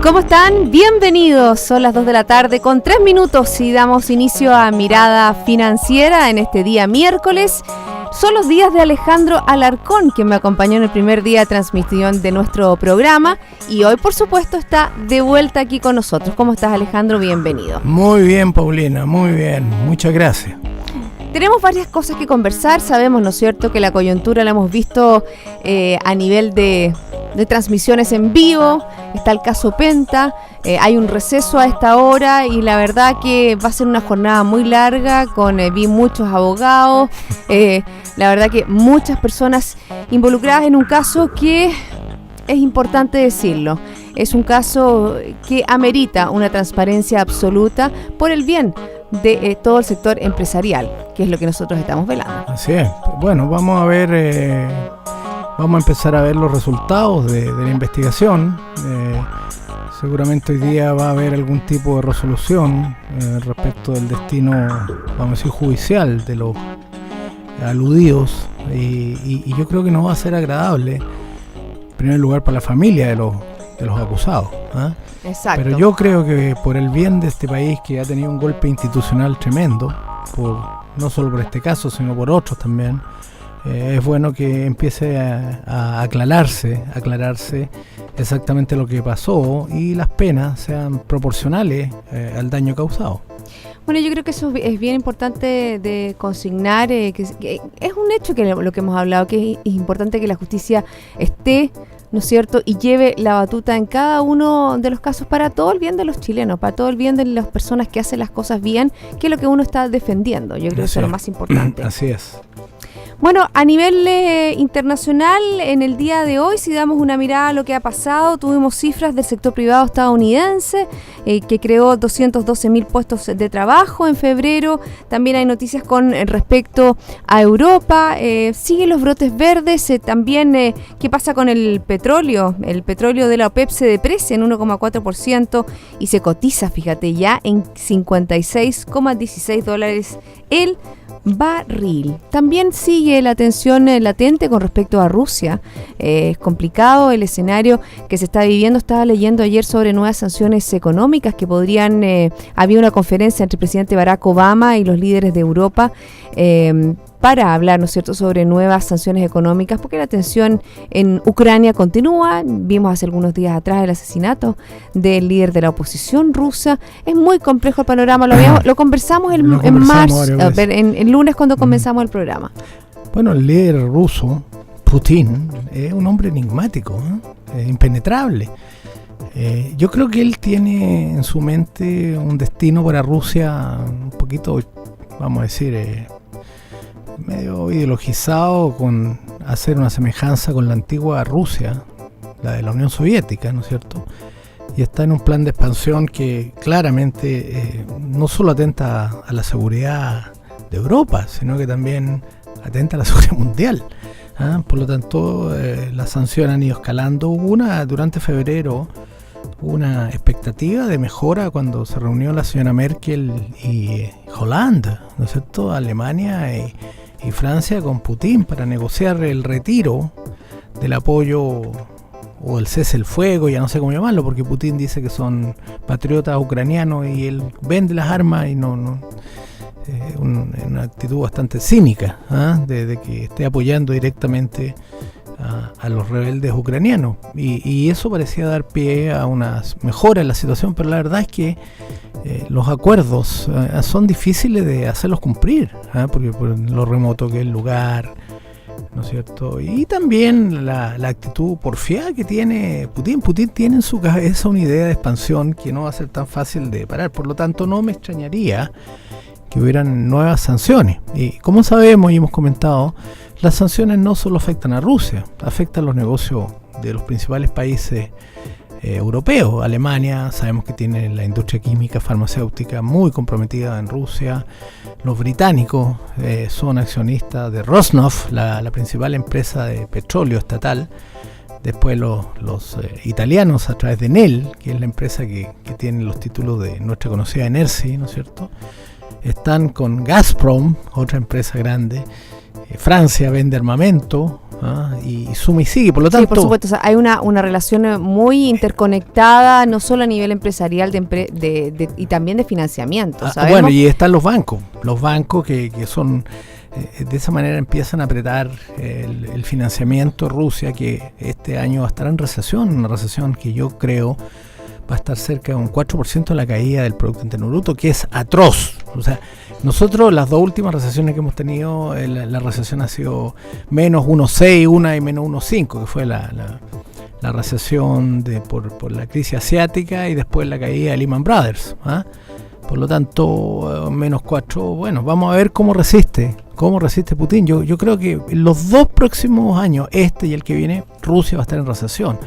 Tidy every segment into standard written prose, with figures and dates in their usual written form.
¿Cómo están? Bienvenidos, son las 2 de la tarde con 3 minutos y damos inicio a Mirada Financiera en este día miércoles. Son los días de Alejandro Alarcón, quien me acompañó en el primer día de transmisión de nuestro programa y hoy por supuesto está de vuelta aquí con nosotros. ¿Cómo estás, Alejandro? Bienvenido. Muy bien, Paulina, muy bien, muchas gracias. Tenemos varias cosas que conversar, sabemos, ¿no es cierto?, que la coyuntura la hemos visto a nivel de transmisiones en vivo, está el caso Penta, hay un receso a esta hora y la verdad que va a ser una jornada muy larga, vi muchos abogados, la verdad que muchas personas involucradas en un caso que es importante decirlo, es un caso que amerita una transparencia absoluta por el bien de todo el sector empresarial, que es lo que nosotros estamos velando. Así es. Bueno, vamos a ver, vamos a empezar a ver los resultados de la investigación. Seguramente hoy día va a haber algún tipo de resolución respecto del destino, vamos a decir, judicial de los aludidos y yo creo que no va a ser agradable, en primer lugar, para la familia de los acusados, ¿eh? Exacto. Pero yo creo que por el bien de este país, que ha tenido un golpe institucional tremendo, no solo por este caso, sino por otros también, es bueno que empiece a aclararse exactamente lo que pasó y las penas sean proporcionales al daño causado. Bueno, yo creo que eso es bien importante de consignar, que es un hecho que lo que hemos hablado, que es importante que la justicia esté, ¿no es cierto?, y lleve la batuta en cada uno de los casos para todo el bien de los chilenos, para todo el bien de las personas que hacen las cosas bien, que es lo que uno está defendiendo. Yo creo que eso es lo más importante. Así es. Bueno, a nivel internacional, en el día de hoy, si damos una mirada a lo que ha pasado, tuvimos cifras del sector privado estadounidense que creó 212.000 puestos de trabajo en febrero. También hay noticias con respecto a Europa. Siguen los brotes verdes. También, ¿qué pasa con el petróleo? El petróleo de la OPEP se deprecia en 1,4% y se cotiza, fíjate, ya en $56,16 el barril. También sigue la tensión latente con respecto a Rusia. Es complicado el escenario que se está viviendo. Estaba leyendo ayer sobre nuevas sanciones económicas que podrían... había una conferencia entre el presidente Barack Obama y los líderes de Europa para hablar, ¿no es cierto?, sobre nuevas sanciones económicas, porque la tensión en Ucrania continúa. Vimos hace algunos días atrás el asesinato del líder de la oposición rusa. Es muy complejo el panorama, lo conversamos en marzo, el lunes cuando comenzamos el programa. Bueno, el líder ruso, Putin, es un hombre enigmático, es impenetrable. Yo creo que él tiene en su mente un destino para Rusia un poquito, vamos a decir, medio ideologizado, con hacer una semejanza con la antigua Rusia, la de la Unión Soviética, ¿no es cierto? Y está en un plan de expansión que claramente no solo atenta a la seguridad de Europa, sino que también atenta a la seguridad mundial. Por lo tanto, las sanciones han ido escalando. Durante febrero, una expectativa de mejora cuando se reunió la señora Merkel y Holanda, ¿no es cierto?, Alemania y Francia con Putin para negociar el retiro del apoyo o el cese el fuego, ya no sé cómo llamarlo, porque Putin dice que son patriotas ucranianos y él vende las armas y una actitud bastante cínica, de que esté apoyando directamente a los rebeldes ucranianos, y eso parecía dar pie a unas mejoras en la situación, pero la verdad es que los acuerdos son difíciles de hacerlos cumplir, porque por lo remoto que es el lugar, ¿no es cierto? Y también la actitud porfiada que tiene Putin. Putin tiene en su cabeza una idea de expansión que no va a ser tan fácil de parar, por lo tanto no me extrañaría que hubieran nuevas sanciones. Y como sabemos y hemos comentado, las sanciones no solo afectan a Rusia, afectan los negocios de los principales países europeos. Alemania, sabemos que tiene la industria química farmacéutica muy comprometida en Rusia. Los británicos son accionistas de Rosneft, la principal empresa de petróleo estatal. Después los italianos a través de Enel, que es la empresa que tiene los títulos de nuestra conocida Energy, ¿no es cierto? Están con Gazprom, otra empresa grande. Francia vende armamento, y suma y sigue, por lo tanto... Sí, por supuesto, o sea, hay una relación muy interconectada, no solo a nivel empresarial y también de financiamiento, ¿sabemos? Bueno, y están los bancos que son... de esa manera empiezan a apretar el financiamiento Rusia, que este año va a estar en recesión, una recesión que yo creo va a estar cerca de un 4% de la caída del Producto Interno Bruto, que es atroz. O sea, nosotros las dos últimas recesiones que hemos tenido, la recesión ha sido menos 1,6, una y menos 1,5, que fue la recesión por la crisis asiática y después la caída de Lehman Brothers. Por lo tanto, menos 4, bueno, vamos a ver cómo resiste Putin. Yo creo que en los dos próximos años, este y el que viene, Rusia va a estar en recesión.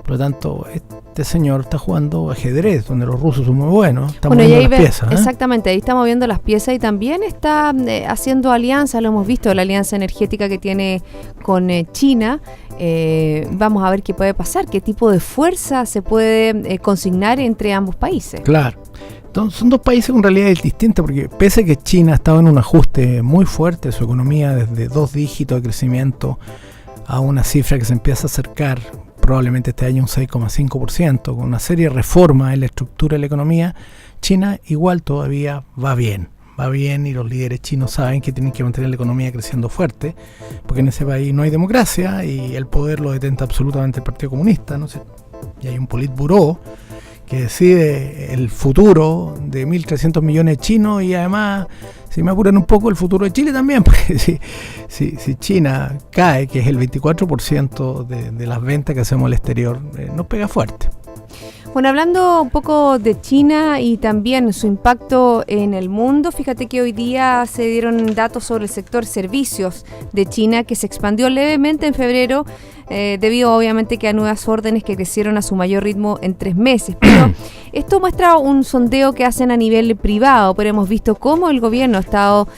Por lo tanto, este señor está jugando ajedrez, donde los rusos son muy buenos. Estamos viendo las piezas. Exactamente, ahí estamos viendo las piezas y también está haciendo alianza, lo hemos visto, la alianza energética que tiene con China. Vamos a ver qué puede pasar, qué tipo de fuerza se puede consignar entre ambos países. Claro. Entonces, son dos países con realidades distintas, porque pese a que China estaba en un ajuste muy fuerte de su economía, desde 2 dígitos de crecimiento a una cifra que se empieza a acercar probablemente este año un 6,5%, con una serie de reformas en la estructura de la economía, China igual todavía va bien, y los líderes chinos saben que tienen que mantener la economía creciendo fuerte, porque en ese país no hay democracia y el poder lo detenta absolutamente el Partido Comunista, ¿no? Y hay un Politburó que decide el futuro de 1.300 millones de chinos, y además, si me apuran un poco, el futuro de Chile también, porque si China cae, que es el 24% de las ventas que hacemos al exterior, nos pega fuerte. Bueno, hablando un poco de China y también su impacto en el mundo, fíjate que hoy día se dieron datos sobre el sector servicios de China, que se expandió levemente en febrero, debido obviamente que a nuevas órdenes que crecieron a su mayor ritmo en 3 meses. Pero esto muestra un sondeo que hacen a nivel privado, pero hemos visto cómo el gobierno ha estado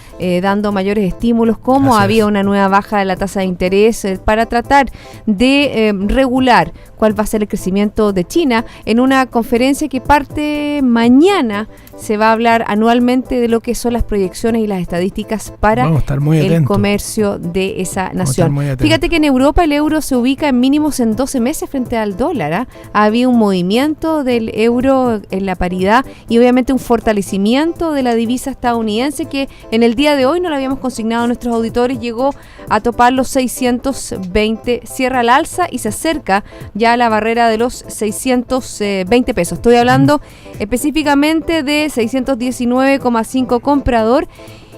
dando mayores estímulos, cómo había una nueva baja de la tasa de interés para tratar de regular cuál va a ser el crecimiento de China. En una conferencia que parte mañana se va a hablar anualmente de lo que son las proyecciones y las estadísticas para el comercio de esa nación. Fíjate que en Europa el euro se ubica en mínimos en 12 meses frente al dólar. Ha habido un movimiento del euro en la paridad y obviamente un fortalecimiento de la divisa estadounidense, que en el día de hoy no lo habíamos consignado a nuestros auditores, llegó a topar los 620, cierra al alza y se acerca ya a la barrera de los 620 pesos. Estoy hablando específicamente de 619,5 comprador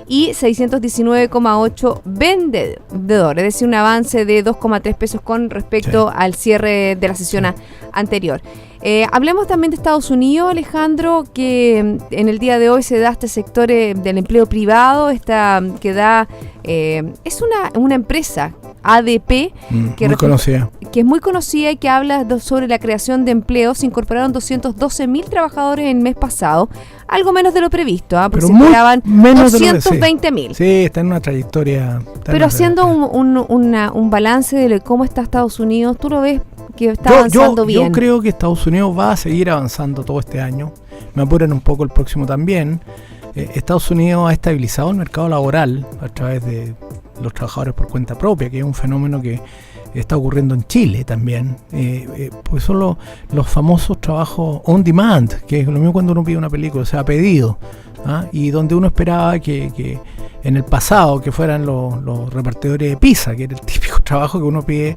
y 619,8 vendedor, es decir, un avance de 2,3 pesos con respecto al cierre de la sesión anterior. Hablemos también de Estados Unidos, Alejandro, que en el día de hoy se da este sector del empleo privado, que da, es una empresa ADP, que es muy conocida y que habla sobre la creación de empleos. Se incorporaron 212.000 trabajadores el mes pasado, algo menos de lo previsto, porque se esperaban 220.000. Sí, está en una trayectoria. Pero haciendo un balance de cómo está Estados Unidos, ¿tú lo ves que está avanzando bien? Yo creo que Estados Unidos va a seguir avanzando todo este año. Me apuran un poco el próximo también. Estados Unidos ha estabilizado el mercado laboral a través de los trabajadores por cuenta propia, que es un fenómeno que está ocurriendo en Chile también, pues son los famosos trabajos on demand, que es lo mismo cuando uno pide una película, o sea, pedido, y donde uno esperaba que en el pasado que fueran los repartidores de pizza, que era el típico trabajo que uno pide,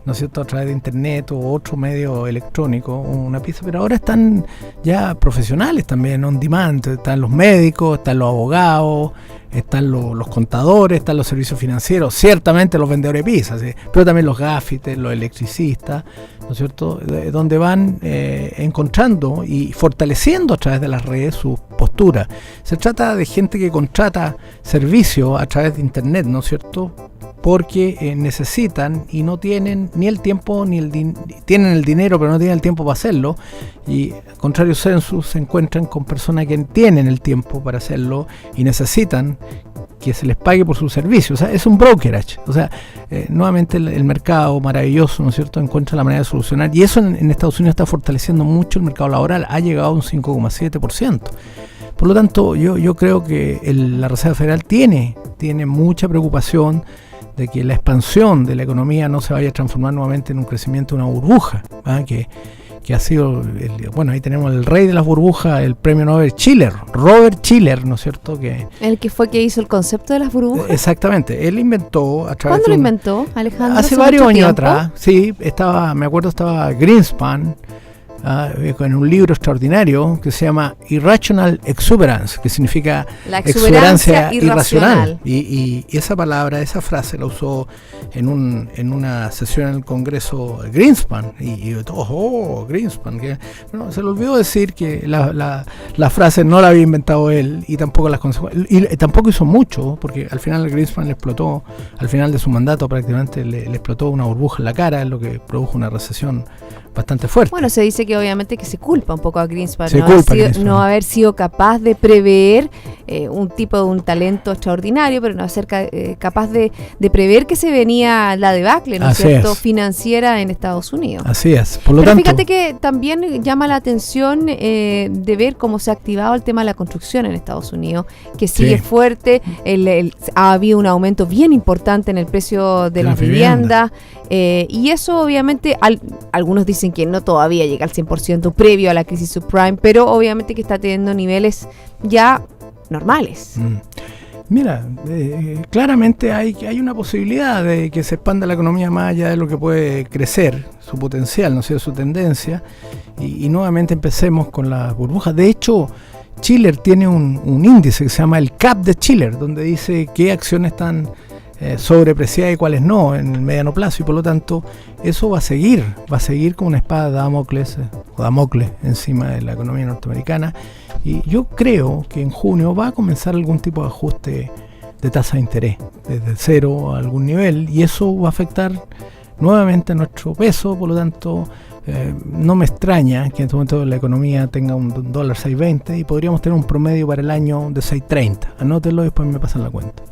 ¿no es cierto?, a través de internet o otro medio electrónico, una pizza, pero ahora están ya profesionales también, on demand, están los médicos, están los abogados, están los contadores, están los servicios financieros, ciertamente los vendedores de pizza, ¿sí?, pero también los gaffiters, los electricistas, ¿no es cierto?, donde van encontrando y fortaleciendo a través de las redes su postura. Se trata de gente que contrata servicios a través de internet, ¿no es cierto?, porque necesitan y no tienen ni el tiempo tienen el dinero pero no tienen el tiempo para hacerlo, y contrario census se encuentran con personas que tienen el tiempo para hacerlo y necesitan que se les pague por su servicio. O sea, es un brokerage. O sea, nuevamente el mercado maravilloso, ¿no es cierto?, encuentra la manera de solucionar, y eso en Estados Unidos está fortaleciendo mucho el mercado laboral, ha llegado a un 5,7%. Por lo tanto, yo creo que la Reserva Federal tiene mucha preocupación de que la expansión de la economía no se vaya a transformar nuevamente en un crecimiento de una burbuja, que ha sido, bueno, ahí tenemos el rey de las burbujas, el premio Nobel Robert Shiller, ¿no es cierto? El que fue que hizo el concepto de las burbujas. Exactamente, él inventó a través ¿Cuándo lo inventó, Alejandro? Hace varios años atrás, sí, me acuerdo estaba Greenspan, en un libro extraordinario que se llama Irrational Exuberance, que significa la exuberancia irracional. Y esa palabra, esa frase la usó en una sesión en el Congreso Greenspan, y todos, Greenspan, que bueno, se le olvidó decir que la frase no la había inventado él, y tampoco las consecuencias, y tampoco hizo mucho, porque al final Greenspan le explotó, al final de su mandato prácticamente le explotó una burbuja en la cara, lo que produjo una recesión bastante fuerte. Bueno, se dice que obviamente que se culpa un poco a Greenspan, no haber sido capaz de prever un talento extraordinario, pero no ser capaz de prever que se venía la debacle, ¿no es cierto?, financiera en Estados Unidos. Así es. Por lo tanto, fíjate que también llama la atención de ver cómo se ha activado el tema de la construcción en Estados Unidos, que sigue fuerte. Ha habido un aumento bien importante en el precio de las viviendas, y eso obviamente algunos dicen que no todavía llega al 100% previo a la crisis subprime, pero obviamente que está teniendo niveles ya normales. Mira, claramente hay una posibilidad de que se expanda la economía más allá de lo que puede crecer, su potencial, no sé, su tendencia, y nuevamente empecemos con las burbujas. De hecho, Shiller tiene un índice que se llama el CAP de Shiller, donde dice qué acciones están sobrepreciadas y cuáles no en el mediano plazo, y por lo tanto eso va a seguir con una espada de Damocles encima de la economía norteamericana, y yo creo que en junio va a comenzar algún tipo de ajuste de tasa de interés desde cero a algún nivel, y eso va a afectar nuevamente a nuestro peso. Por lo tanto, no me extraña que en este momento la economía tenga un dólar 6.20 y podríamos tener un promedio para el año de 6.30. Anótenlo y después me pasan la cuenta.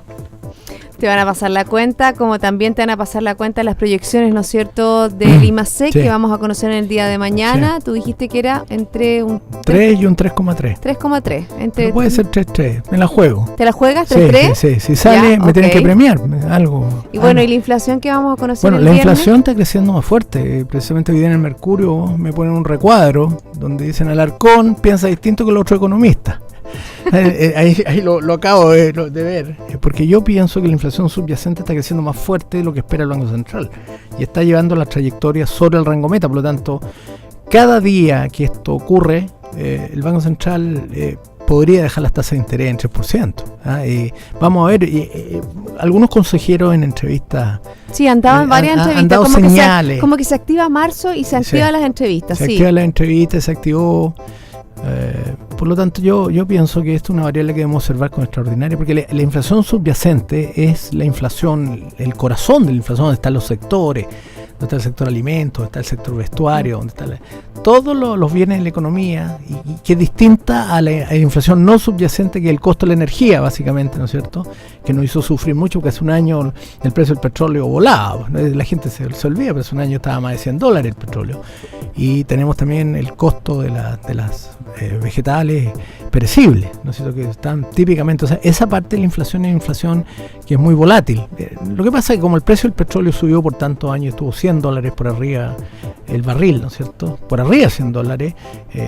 Te van a pasar la cuenta, como también te van a pasar la cuenta las proyecciones, ¿no es cierto?, del IMASEC, que vamos a conocer en el día de mañana. Tú dijiste que era entre un 3 y un 3,3. 3,3. Puede ser 3,3. Me la juego. ¿Te la juegas 3,3? Sí. Si sale, me tienen que premiar algo. Y bueno, ¿y la inflación que vamos a conocer el viernes? Bueno, la inflación está creciendo más fuerte. Precisamente hoy día en el Mercurio me ponen un recuadro donde dicen: Alarcón piensa distinto que los otros economistas. Ahí lo acabo de ver, porque yo pienso que la inflación subyacente está creciendo más fuerte de lo que espera el Banco Central y está llevando la trayectoria sobre el rango meta. Por lo tanto, cada día que esto ocurre, el Banco Central podría dejar las tasas de interés en 3%. Vamos a ver, algunos consejeros en entrevistas andaban varias entrevistas, como que se activa marzo y se activan las entrevistas. Se activan las entrevistas, se activó. Por lo tanto, yo pienso que esto es una variable que debemos observar con extraordinaria, porque la inflación subyacente es la inflación, el corazón de la inflación, donde están los sectores, donde está el sector alimentos, donde está el sector vestuario, donde está todos los bienes de la economía, y que es distinta a la inflación no subyacente, que es el costo de la energía, básicamente, ¿no es cierto?, que nos hizo sufrir mucho, porque hace un año el precio del petróleo volaba, la gente se olvida, pero hace un año estaba más de $100 el petróleo, y tenemos también el costo de las vegetales, perecibles, ¿no es cierto?, que están típicamente, o sea, esa parte de la inflación es inflación que es muy volátil. Lo que pasa es que como el precio del petróleo subió por tantos años, estuvo $100 por arriba el barril, ¿no es cierto?, por arriba $100,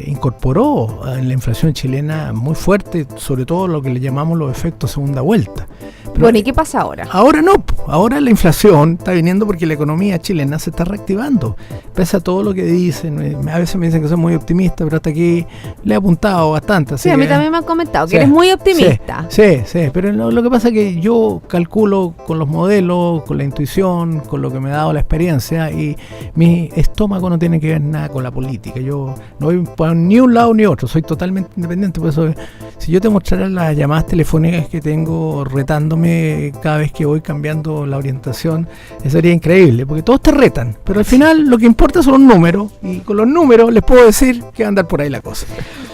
incorporó en la inflación chilena muy fuerte, sobre todo lo que le llamamos los efectos segunda vuelta. Pero, bueno, ¿y qué pasa ahora? Ahora no, ahora la inflación está viniendo porque la economía chilena se está reactivando. Pese a todo lo que dicen, a veces me dicen que soy muy optimista, pero hasta aquí le he apuntado bastante. Sí, a mí también me han comentado que eres muy optimista. Sí, pero lo que pasa es que yo calculo con los modelos, con la intuición, con lo que me ha dado la experiencia, y mi estómago no tiene que ver nada con la política. Yo no voy para ni un lado ni otro, soy totalmente independiente. Por eso, si yo te mostrara las llamadas telefónicas que tengo retándome cada vez que voy cambiando la orientación, eso sería increíble, porque todos te retan, pero al final lo que importa son los números, y con los números les puedo decir que va a andar por ahí la cosa.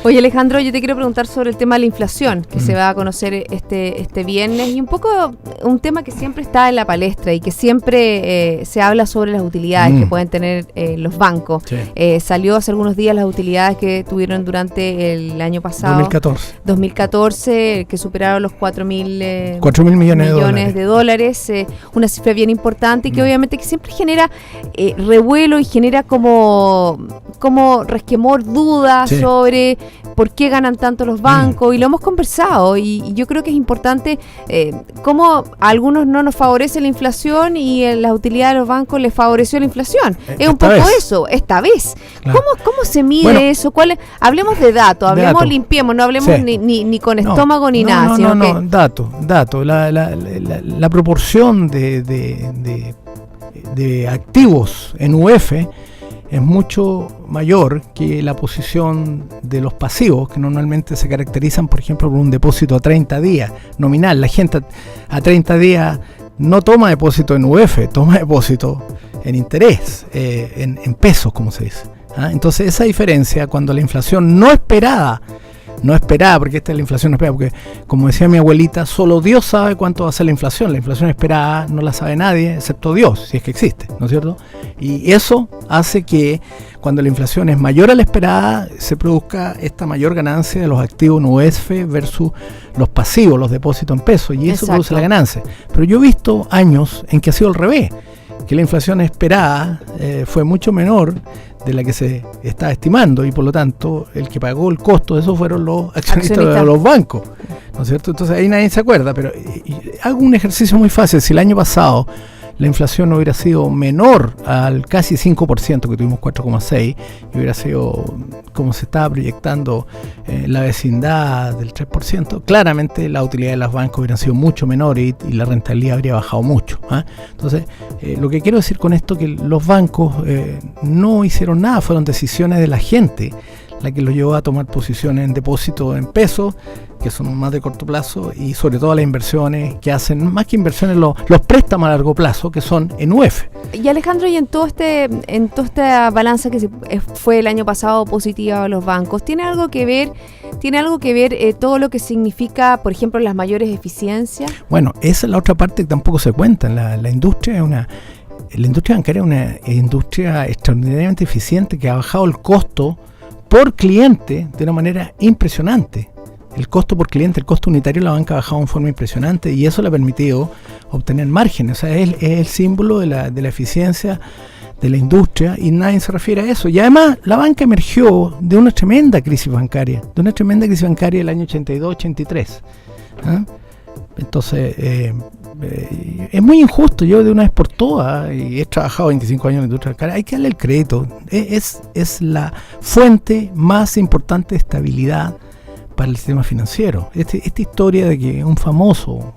Oye, Alejandro, yo te quiero preguntar sobre el tema de la inflación, que se va a conocer este viernes, y un poco un tema que siempre está en la palestra y que siempre se habla sobre las utilidades que pueden tener los bancos. Sí. Salió hace algunos días las utilidades que tuvieron durante el año pasado, 2014, que superaron los 4.000 millones de dólares, una cifra bien importante y que obviamente que siempre genera revuelo y genera como resquemor, dudas sobre por qué ganan tanto los bancos, y lo hemos conversado, y yo creo que es importante cómo a algunos no nos favorece la inflación y la utilidad de los bancos les favoreció la inflación. Es un poco eso, esta vez. Claro. ¿Cómo se mide eso? Hablemos de datos, limpiemos, no hablemos ni con estómago ni nada. Datos. La proporción de activos en UF es mucho mayor que la posición de los pasivos, que normalmente se caracterizan, por ejemplo, por un depósito a 30 días nominal. La gente a 30 días no toma depósito en UF, toma depósito en interés, en pesos, como se dice. Entonces, esa diferencia, cuando la inflación no esperada, porque esta es la inflación no esperada, porque como decía mi abuelita, solo Dios sabe cuánto va a ser la inflación esperada no la sabe nadie, excepto Dios, si es que existe, ¿no es cierto? Y eso hace que cuando la inflación es mayor a la esperada, se produzca esta mayor ganancia de los activos en UF versus los pasivos, los depósitos en pesos, y eso produce la ganancia. Pero yo he visto años en que ha sido al revés, que la inflación esperada fue mucho menor de la que se está estimando, y por lo tanto el que pagó el costo de eso fueron los accionistas de los bancos, ¿no es cierto? Entonces ahí nadie se acuerda, pero hago un ejercicio muy fácil. Si el año pasado la inflación no hubiera sido menor al casi 5%, que tuvimos 4,6%, y hubiera sido como se estaba proyectando la vecindad del 3%, claramente la utilidad de los bancos hubieran sido mucho menores y la rentabilidad habría bajado mucho. Entonces, lo que quiero decir con esto es que los bancos no hicieron nada, fueron decisiones de la gente la que los llevó a tomar posiciones en depósitos en pesos, que son más de corto plazo, y sobre todo las inversiones que hacen, más que inversiones, los préstamos a largo plazo, que son en UF. Y Alejandro, y en toda esta balanza que fue el año pasado positiva a los bancos, ¿tiene algo que ver todo lo que significa, por ejemplo, las mayores eficiencias? Bueno, esa es la otra parte que tampoco se cuenta. La industria bancaria es una industria extraordinariamente eficiente, que ha bajado el costo por cliente de una manera impresionante. El costo por cliente, el costo unitario de la banca ha bajado de forma impresionante, y eso le ha permitido obtener márgenes. O sea, es el símbolo de la eficiencia de la industria, y nadie se refiere a eso. Y además la banca emergió de una tremenda crisis bancaria del año 82-83. Entonces es muy injusto. Yo de una vez por todas, y he trabajado 25 años en la industria bancaria, hay que darle el crédito. Es la fuente más importante de estabilidad para el sistema financiero. Esta historia de que un famoso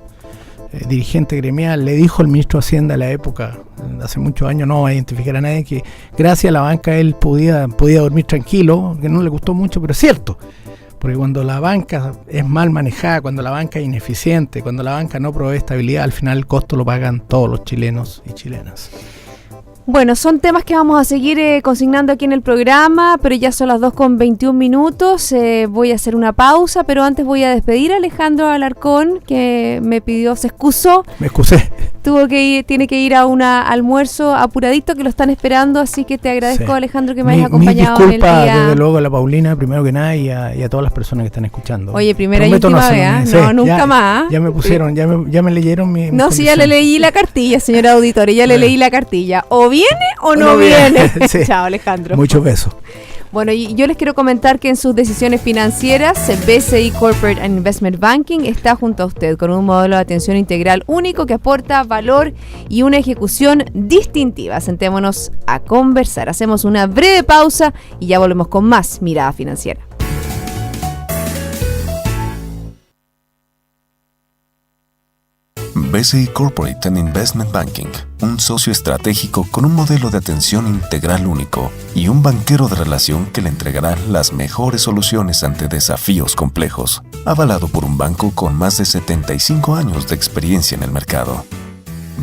dirigente gremial le dijo al ministro de Hacienda de la época, hace muchos años, no va a identificar a nadie, que gracias a la banca él podía dormir tranquilo, que no le gustó mucho, pero es cierto. Porque cuando la banca es mal manejada, cuando la banca es ineficiente, cuando la banca no provee estabilidad, al final el costo lo pagan todos los chilenos y chilenas. Bueno, son temas que vamos a seguir consignando aquí en el programa, pero ya son las 2:21. Voy a hacer una pausa, pero antes voy a despedir a Alejandro Alarcón, que me pidió, se excusó. Me excusé. Tiene que ir a un almuerzo apuradito que lo están esperando, así que te agradezco, sí, Alejandro, que me hayas acompañado en el día. Desde luego a la Paulina, primero que nada, y a todas las personas que están escuchando. Oye, primera y última vez, no, nunca más. Ya me pusieron, ya me leyeron mi No, sí, ya le leí la cartilla, señora auditoria, ya le leí la cartilla. O viene o no viene. Sí. Chao, Alejandro. Muchos besos. Bueno, y yo les quiero comentar que en sus decisiones financieras, BCI Corporate and Investment Banking está junto a usted con un modelo de atención integral único que aporta valor y una ejecución distintiva. Sentémonos a conversar. Hacemos una breve pausa y ya volvemos con más Mirada Financiera. BCI Corporate and Investment Banking, un socio estratégico con un modelo de atención integral único y un banquero de relación que le entregará las mejores soluciones ante desafíos complejos, avalado por un banco con más de 75 años de experiencia en el mercado.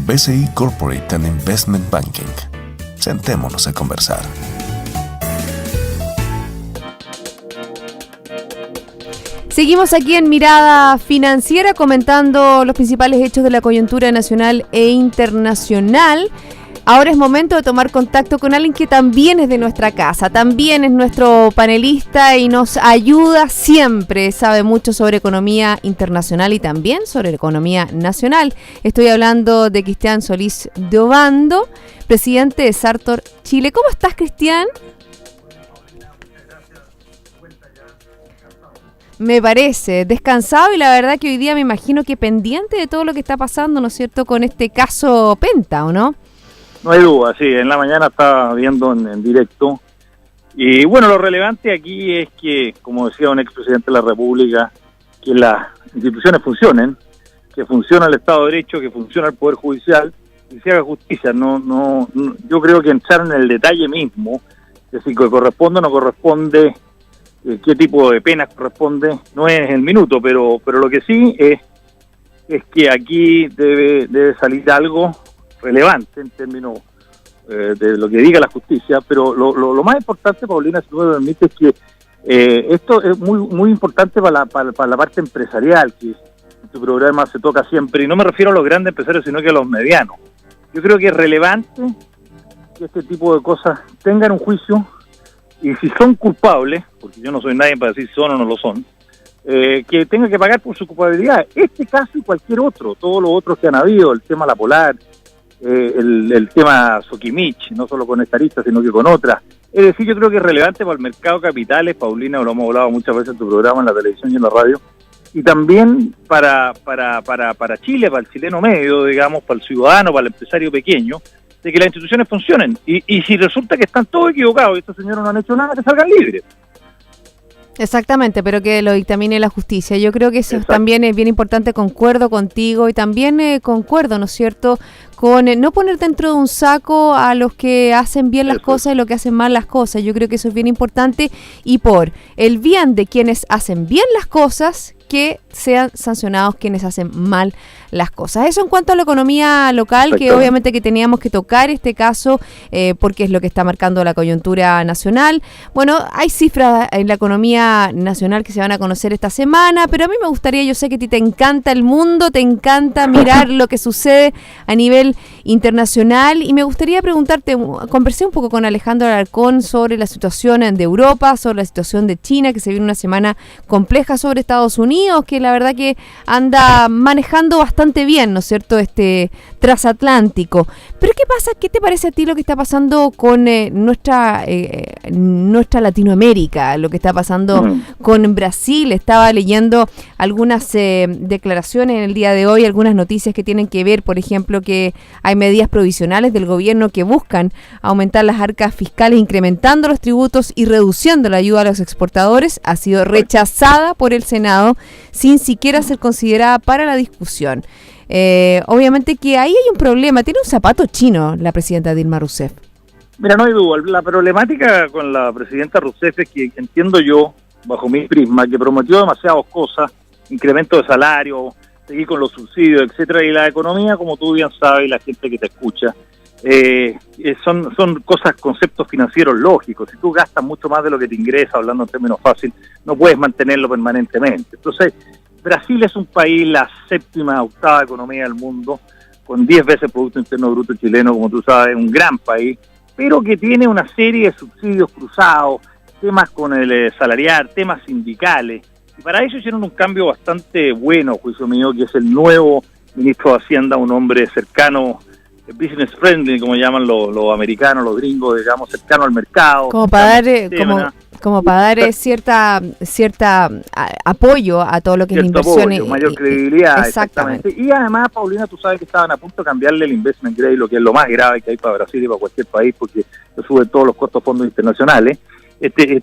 BCI Corporate and Investment Banking. Sentémonos a conversar. Seguimos aquí en Mirada Financiera comentando los principales hechos de la coyuntura nacional e internacional. Ahora es momento de tomar contacto con alguien que también es de nuestra casa, también es nuestro panelista y nos ayuda siempre, sabe mucho sobre economía internacional y también sobre economía nacional. Estoy hablando de Cristian Solís de Obando, presidente de Sartor Chile. ¿Cómo estás, Cristian? Me parece, descansado y la verdad que hoy día me imagino que pendiente de todo lo que está pasando, ¿no es cierto?, con este caso Penta, ¿o no? No hay duda, sí, en la mañana estaba viendo en directo. Y bueno, lo relevante aquí es que, como decía un expresidente de la República, que las instituciones funcionen, que funciona el Estado de Derecho, que funciona el Poder Judicial y se haga justicia. No, yo creo que entrar en el detalle mismo, es decir, que corresponde o no corresponde, qué tipo de penas corresponde, no es el minuto, pero lo que sí es que aquí debe salir algo relevante en términos de lo que diga la justicia, pero lo más importante, Paulina, si me permite, es que esto es muy importante para la parte empresarial, que en tu programa se toca siempre, y no me refiero a los grandes empresarios, sino que a los medianos. Yo creo que es relevante que este tipo de cosas tengan un juicio, y si son culpables, porque yo no soy nadie para decir si son o no lo son, que tengan que pagar por su culpabilidad. Este caso y cualquier otro, todos los otros que han habido, el tema La Polar, el tema Soquimich, no solo con esta lista, sino que con otras. Es decir, yo creo que es relevante para el mercado de capitales, Paulina, lo hemos hablado muchas veces en tu programa, en la televisión y en la radio, y también para Chile, para el chileno medio, digamos, para el ciudadano, para el empresario pequeño, de que las instituciones funcionen. Y si resulta que están todos equivocados y estos señores no han hecho nada, que salgan libres. Exactamente, pero que lo dictamine la justicia. Yo creo que eso también es bien importante, concuerdo contigo y también concuerdo, ¿no es cierto?, con no poner dentro de un saco a los que hacen bien las cosas y los que hacen mal las cosas. Yo creo que eso es bien importante y por el bien de quienes hacen bien las cosas, que sean sancionados quienes hacen mal las cosas. Eso en cuanto a la economía local, que obviamente que teníamos que tocar este caso porque es lo que está marcando la coyuntura nacional. Bueno, hay cifras en la economía nacional que se van a conocer esta semana, pero a mí me gustaría, yo sé que a ti te encanta el mundo, te encanta mirar lo que sucede a nivel internacional y me gustaría preguntarte, conversé un poco con Alejandro Alarcón sobre la situación de Europa, sobre la situación de China, que se viene una semana compleja, sobre Estados Unidos, que la verdad que anda manejando bastante bien, ¿no es cierto?, este transatlántico. Pero ¿qué pasa? ¿Qué te parece a ti lo que está pasando con nuestra Latinoamérica? Lo que está pasando con Brasil. Estaba leyendo algunas declaraciones en el día de hoy, algunas noticias que tienen que ver, por ejemplo, que hay medidas provisionales del gobierno que buscan aumentar las arcas fiscales, incrementando los tributos y reduciendo la ayuda a los exportadores. Ha sido rechazada por el Senado sin siquiera ser considerada para la discusión. Obviamente que ahí hay un problema, tiene un zapato chino la presidenta Dilma Rousseff. Mira, no hay duda, la problemática con la presidenta Rousseff es que entiendo yo, bajo mi prisma, que prometió demasiadas cosas, incremento de salario, seguir con los subsidios, etcétera, y la economía, como tú bien sabes, y la gente que te escucha, son cosas, conceptos financieros lógicos. Si tú gastas mucho más de lo que te ingresa, hablando en términos fáciles, no puedes mantenerlo permanentemente. Entonces, Brasil es un país, la séptima, octava economía del mundo, con 10 veces el Producto Interno Bruto chileno, como tú sabes, un gran país, pero que tiene una serie de subsidios cruzados, temas con el salarial, temas sindicales. Y para eso hicieron un cambio bastante bueno, a juicio mío, que es el nuevo ministro de Hacienda, un hombre cercano, business friendly, como llaman los americanos, los gringos, digamos, cercano al mercado. Como para dar, como para dar cierta apoyo a todo lo que es la inversión. Apoyo, mayor credibilidad, exactamente. Y además, Paulina, tú sabes que estaban a punto de cambiarle el investment grade, lo que es lo más grave que hay para Brasil y para cualquier país, porque se suben todos los costos fondos internacionales.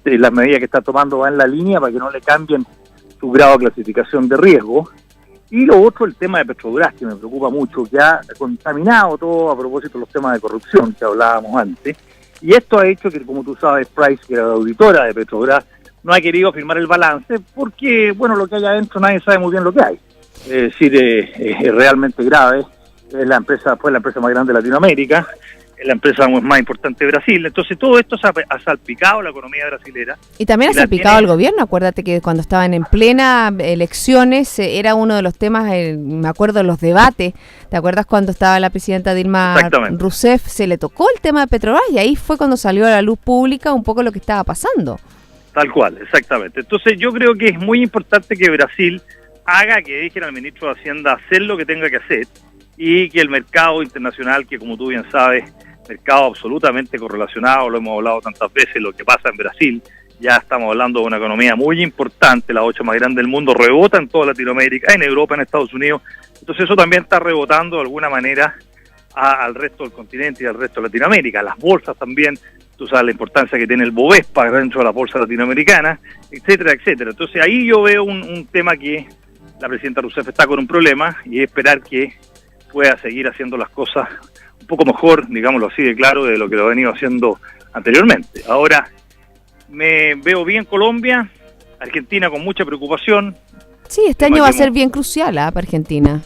Las medidas que está tomando van en la línea para que no le cambien su grado de clasificación de riesgo. Y lo otro, el tema de Petrobras, que me preocupa mucho, que ha contaminado todo a propósito de los temas de corrupción que hablábamos antes. Y esto ha hecho que, como tú sabes, Price, que era la auditora de Petrobras, no ha querido firmar el balance porque, bueno, lo que hay adentro nadie sabe muy bien lo que hay. Es decir, es realmente grave. Fue la empresa más grande de Latinoamérica, es la empresa más importante de Brasil. Entonces todo esto ha salpicado la economía brasilera. Y también ha salpicado el gobierno. Acuérdate que cuando estaban en plena elecciones era uno de los temas, me acuerdo de los debates. ¿Te acuerdas cuando estaba la presidenta Dilma Rousseff? Se le tocó el tema de Petrobras y ahí fue cuando salió a la luz pública un poco lo que estaba pasando. Tal cual, exactamente. Entonces yo creo que es muy importante que Brasil haga, que dejen al ministro de Hacienda hacer lo que tenga que hacer y que el mercado internacional, que como tú bien sabes, mercado absolutamente correlacionado, lo hemos hablado tantas veces, lo que pasa en Brasil, ya estamos hablando de una economía muy importante, la 8 más grande del mundo, rebota en toda Latinoamérica, en Europa, en Estados Unidos, entonces eso también está rebotando de alguna manera al resto del continente y al resto de Latinoamérica. Las bolsas también, tú sabes la importancia que tiene el Bovespa dentro de la bolsa latinoamericana, etcétera, etcétera. Entonces ahí yo veo un tema que la presidenta Rousseff está con un problema y es esperar que pueda seguir haciendo las cosas un poco mejor, digámoslo así de claro, de lo que lo ha venido haciendo anteriormente. Ahora, me veo bien Colombia, Argentina con mucha preocupación. Sí, este año va a ser bien crucial para Argentina.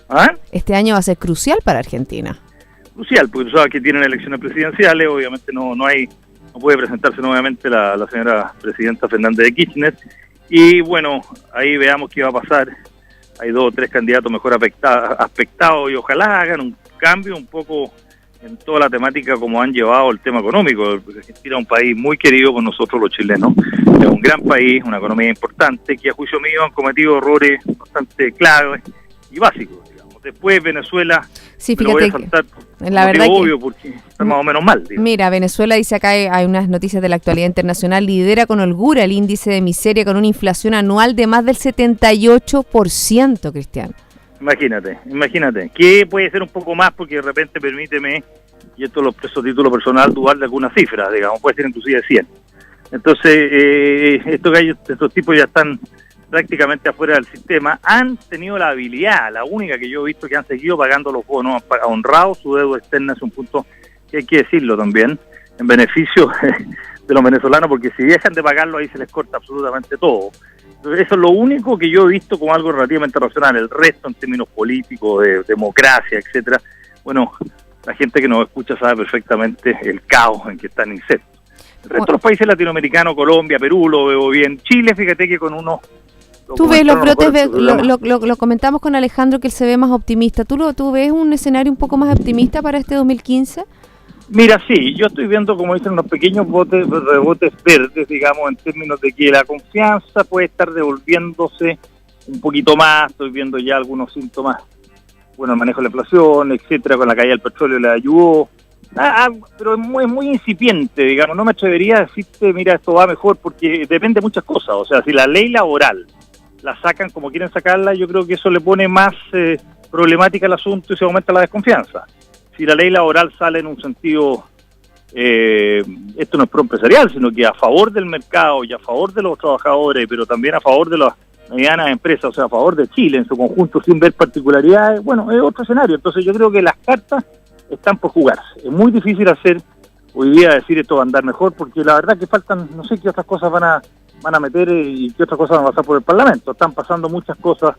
¿Ah? Este año va a ser crucial para Argentina. Crucial, porque tú sabes que tienen elecciones presidenciales, obviamente no puede presentarse nuevamente la señora presidenta Fernández de Kirchner, y bueno, ahí veamos qué va a pasar. Hay 2 o 3 candidatos mejor aspectados y ojalá hagan un cambio un poco en toda la temática como han llevado el tema económico. Argentina es un país muy querido por nosotros los chilenos, es un gran país, una economía importante, que a juicio mío han cometido errores bastante claves y básicos, digamos. Después Venezuela, sí, me lo voy a saltar, la verdad que obvio, porque está más o menos mal, digamos. Mira, Venezuela, dice acá, hay unas noticias de la actualidad internacional, lidera con holgura el índice de miseria con una inflación anual de más del 78%, Cristian. Imagínate, que puede ser un poco más porque de repente, permíteme, y esto lo expreso a título personal, dudar de algunas cifras, digamos, puede ser inclusive 100. Entonces, estos tipos ya están prácticamente afuera del sistema, han tenido la habilidad, la única que yo he visto, que han seguido pagando los bonos, han honrado su deuda externa, es un punto que hay que decirlo también, en beneficio de los venezolanos, porque si dejan de pagarlo ahí se les corta absolutamente todo. Entonces, eso es lo único que yo he visto como algo relativamente racional. El resto, en términos políticos, de democracia, etcétera, bueno, la gente que nos escucha sabe perfectamente el caos en que están insertos. El resto de los países latinoamericanos, Colombia, Perú, lo veo bien. Chile, fíjate que con unos... Tú ves los brotes, lo comentamos con Alejandro, que él se ve más optimista. ¿Tú ves un escenario un poco más optimista para este 2015? Mira, sí, yo estoy viendo, como dicen, unos pequeños rebotes verdes, digamos, en términos de que la confianza puede estar devolviéndose un poquito más. Estoy viendo ya algunos síntomas, bueno, el manejo de la inflación, etcétera, con la caída del petróleo le ayudó. Pero es muy incipiente, digamos. No me atrevería a decirte, mira, esto va mejor, porque depende de muchas cosas. O sea, si la ley laboral la sacan como quieren sacarla, yo creo que eso le pone más problemática al asunto y se aumenta la desconfianza. Si la ley laboral sale en un sentido, esto no es pro empresarial, sino que a favor del mercado y a favor de los trabajadores, pero también a favor de las medianas empresas, o sea, a favor de Chile en su conjunto, sin ver particularidades, bueno, es otro escenario. Entonces yo creo que las cartas están por jugarse. Es muy difícil hacer hoy día decir esto va a andar mejor, porque la verdad que faltan, no sé qué otras cosas van a meter y qué otras cosas van a pasar por el Parlamento. Están pasando muchas cosas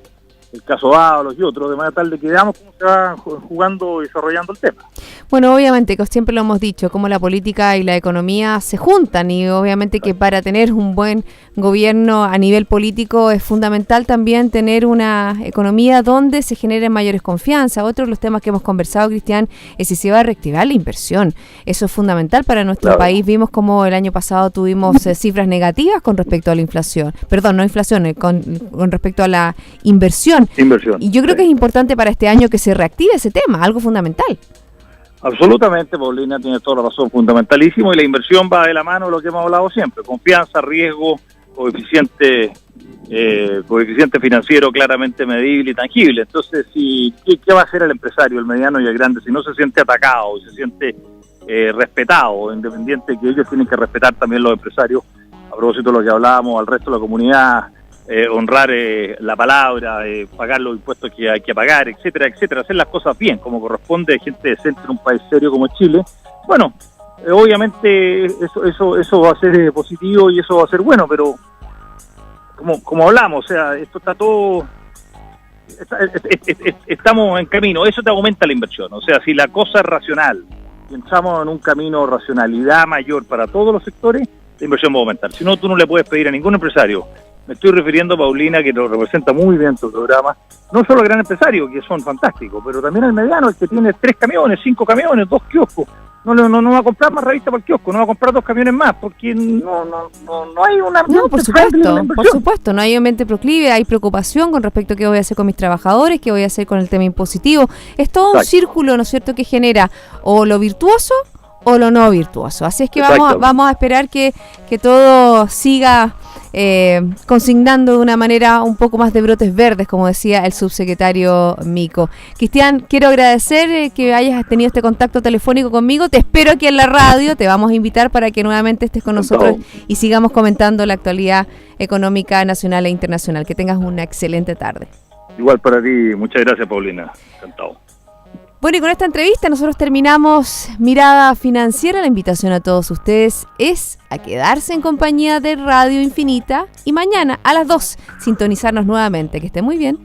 el caso Ábalos y otros, de manera tal de que veamos cómo se va jugando y desarrollando el tema. Bueno, obviamente, que siempre lo hemos dicho, cómo la política y la economía se juntan, y obviamente que para tener un buen gobierno a nivel político es fundamental también tener una economía donde se genere mayores confianza. Otro de los temas que hemos conversado, Cristian, es si se va a reactivar la inversión. Eso es fundamental para nuestro país. Vimos como el año pasado tuvimos cifras negativas con respecto a la inflación. Perdón, no inflación, con respecto a la inversión. Y yo creo que es importante para este año que se reactive ese tema, algo fundamental. Absolutamente, Paulina, tiene toda la razón, fundamentalísimo, y la inversión va de la mano de lo que hemos hablado siempre: confianza, riesgo, coeficiente financiero claramente medible y tangible. Entonces, ¿qué va a hacer el empresario, el mediano y el grande, si no se siente atacado y se siente respetado, independiente que ellos tienen que respetar también los empresarios, a propósito de lo que hablábamos, al resto de la comunidad, honrar la palabra, pagar los impuestos que hay que pagar, etcétera, etcétera, hacer las cosas bien, como corresponde a gente decente en un país serio como Chile? Bueno, obviamente eso va a ser positivo y eso va a ser bueno, pero como hablamos, o sea, esto está todo, estamos en camino, eso te aumenta la inversión. O sea, si la cosa es racional, pensamos en un camino de racionalidad mayor para todos los sectores, la inversión va a aumentar. Si no, tú no le puedes pedir a ningún empresario. Me estoy refiriendo, Paulina, que lo representa muy bien tu programa, no solo al gran empresario, que son fantásticos, pero también al mediano, el que tiene 3 camiones, 5 camiones, 2 kioscos. No va a comprar más revistas para el kiosco, no va a comprar 2 camiones más, porque no hay una... No, por supuesto, no hay ambiente proclive, hay preocupación con respecto a qué voy a hacer con mis trabajadores, qué voy a hacer con el tema impositivo. Es todo un círculo, ¿no es cierto?, que genera o lo virtuoso o lo no virtuoso. Así es que vamos a esperar que todo siga consignando de una manera un poco más de brotes verdes, como decía el subsecretario Mico. Cristian, quiero agradecer que hayas tenido este contacto telefónico conmigo. Te espero aquí en la radio, te vamos a invitar para que nuevamente estés con nosotros y sigamos comentando la actualidad económica nacional e internacional. Que tengas una excelente tarde. Igual para ti, muchas gracias, Paulina. Encantado. Bueno, y con esta entrevista nosotros terminamos Mirada Financiera. La invitación a todos ustedes es a quedarse en compañía de Radio Infinita y mañana a las 2 sintonizarnos nuevamente. Que esté muy bien.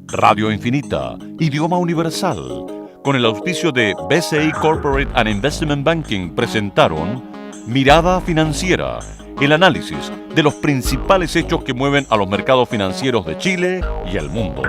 Radio Infinita, idioma universal, con el auspicio de BCI Corporate and Investment Banking, presentaron Mirada Financiera, el análisis de los principales hechos que mueven a los mercados financieros de Chile y el mundo.